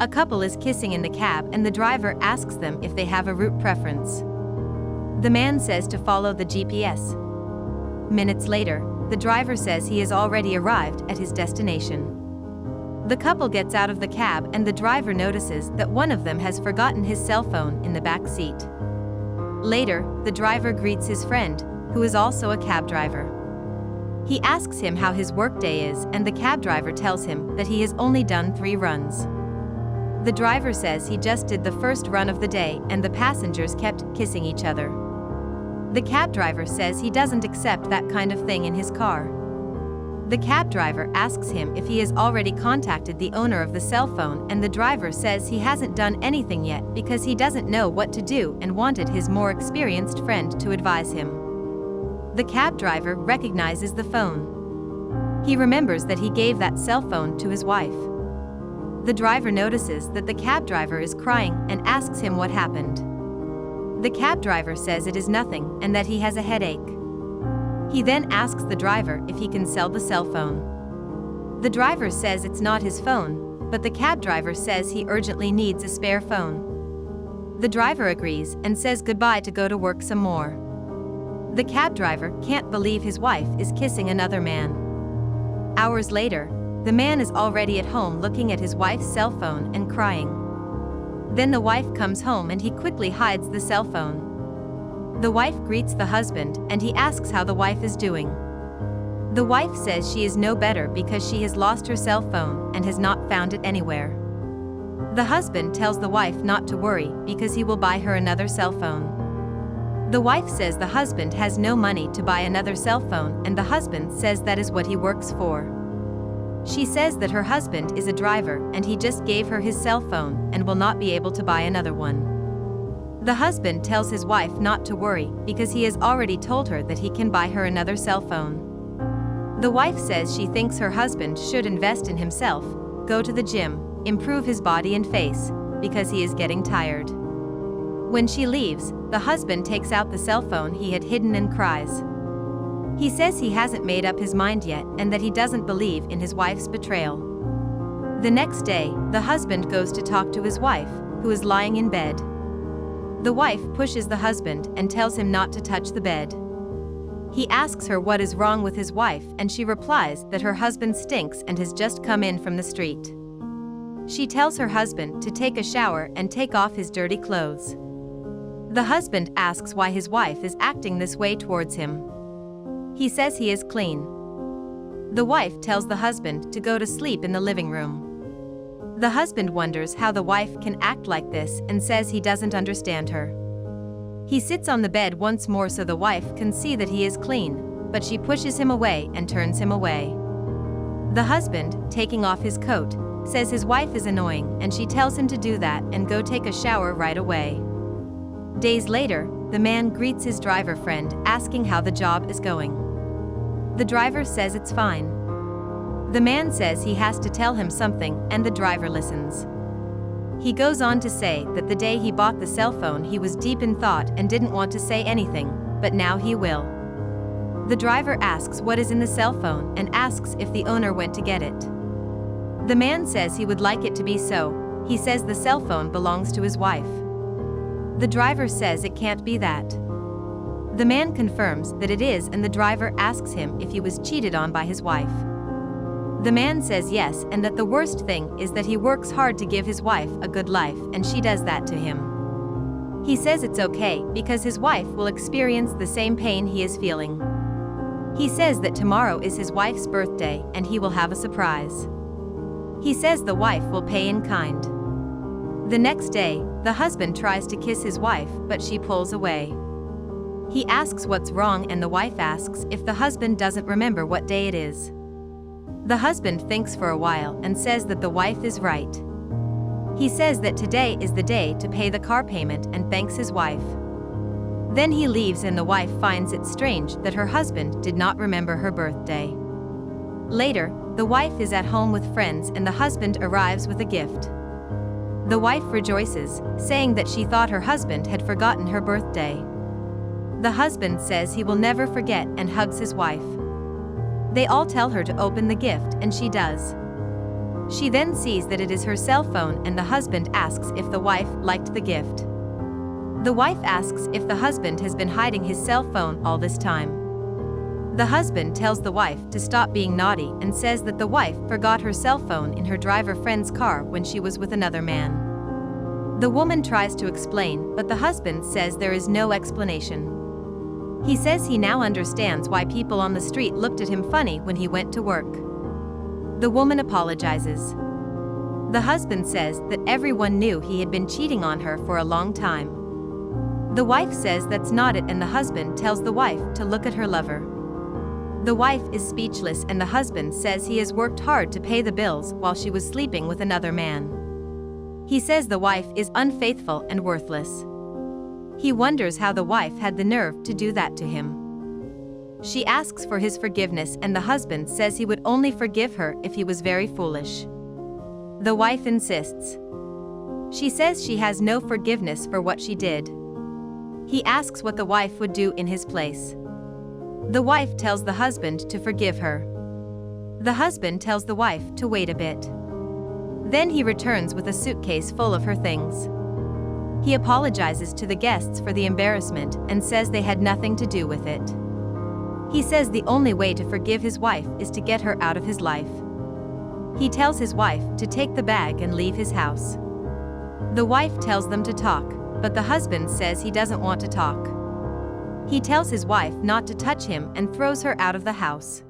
A couple is kissing in the cab and the driver asks them if they have a route preference. The man says to follow the GPS. Minutes later, the driver says he has already arrived at his destination. The couple gets out of the cab and the driver notices that one of them has forgotten his cell phone in the back seat. Later, the driver greets his friend, who is also a cab driver. He asks him how his workday is and the cab driver tells him that he has only done 3 runs. The driver says he just did the first run of the day and the passengers kept kissing each other. The cab driver says he doesn't accept that kind of thing in his car. The cab driver asks him if he has already contacted the owner of the cell phone and the driver says he hasn't done anything yet because he doesn't know what to do and wanted his more experienced friend to advise him. The cab driver recognizes the phone. He remembers that he gave that cell phone to his wife. The driver notices that the cab driver is crying and asks him what happened. The cab driver says it is nothing and that he has a headache. He then asks the driver if he can sell the cell phone. The driver says it's not his phone, but the cab driver says he urgently needs a spare phone. The driver agrees and says goodbye to go to work some more. The cab driver can't believe his wife is kissing another man. Hours later, the man is already at home looking at his wife's cell phone and crying. Then the wife comes home and he quickly hides the cell phone. The wife greets the husband and he asks how the wife is doing. The wife says she is no better because she has lost her cell phone and has not found it anywhere. The husband tells the wife not to worry because he will buy her another cell phone. The wife says the husband has no money to buy another cell phone and the husband says that is what he works for. She says that her husband is a driver and he just gave her his cell phone and will not be able to buy another one. The husband tells his wife not to worry because he has already told her that he can buy her another cell phone. The wife says she thinks her husband should invest in himself, go to the gym, improve his body and face, because he is getting tired. When she leaves, the husband takes out the cell phone he had hidden and cries. He says he hasn't made up his mind yet and that he doesn't believe in his wife's betrayal. The next day, the husband goes to talk to his wife, who is lying in bed. The wife pushes the husband and tells him not to touch the bed. He asks her what is wrong with his wife and she replies that her husband stinks and has just come in from the street. She tells her husband to take a shower and take off his dirty clothes. The husband asks why his wife is acting this way towards him. He says he is clean. The wife tells the husband to go to sleep in the living room. The husband wonders how the wife can act like this and says he doesn't understand her. He sits on the bed once more so the wife can see that he is clean, but she pushes him away and turns him away. The husband, taking off his coat, says his wife is annoying and she tells him to do that and go take a shower right away. Days later, the man greets his driver friend asking how the job is going. The driver says it's fine. The man says he has to tell him something and the driver listens. He goes on to say that the day he bought the cell phone he was deep in thought and didn't want to say anything, but now he will. The driver asks what is in the cell phone and asks if the owner went to get it. The man says he would like it to be so. He says the cell phone belongs to his wife. The driver says it can't be that. The man confirms that it is and the driver asks him if he was cheated on by his wife. The man says yes and that the worst thing is that he works hard to give his wife a good life and she does that to him. He says it's okay because his wife will experience the same pain he is feeling. He says that tomorrow is his wife's birthday and he will have a surprise. He says the wife will pay in kind. The next day, the husband tries to kiss his wife but she pulls away. He asks what's wrong and the wife asks if the husband doesn't remember what day it is. The husband thinks for a while and says that the wife is right. He says that today is the day to pay the car payment and thanks his wife. Then he leaves and the wife finds it strange that her husband did not remember her birthday. Later, the wife is at home with friends and the husband arrives with a gift. The wife rejoices, saying that she thought her husband had forgotten her birthday. The husband says he will never forget and hugs his wife. They all tell her to open the gift and she does. She then sees that it is her cell phone and the husband asks if the wife liked the gift. The wife asks if the husband has been hiding his cell phone all this time. The husband tells the wife to stop being naughty and says that the wife forgot her cell phone in her driver friend's car when she was with another man. The woman tries to explain, but the husband says there is no explanation. He says he now understands why people on the street looked at him funny when he went to work. The woman apologizes. The husband says that everyone knew he had been cheating on her for a long time. The wife says that's not it, and the husband tells the wife to look at her lover. The wife is speechless and the husband says he has worked hard to pay the bills while she was sleeping with another man. He says the wife is unfaithful and worthless. He wonders how the wife had the nerve to do that to him. She asks for his forgiveness and the husband says he would only forgive her if he was very foolish. The wife insists. She says she has no forgiveness for what she did. He asks what the wife would do in his place. The wife tells the husband to forgive her. The husband tells the wife to wait a bit. Then he returns with a suitcase full of her things. He apologizes to the guests for the embarrassment and says they had nothing to do with it. He says the only way to forgive his wife is to get her out of his life. He tells his wife to take the bag and leave his house. The wife tells them to talk, but the husband says he doesn't want to talk. He tells his wife not to touch him and throws her out of the house.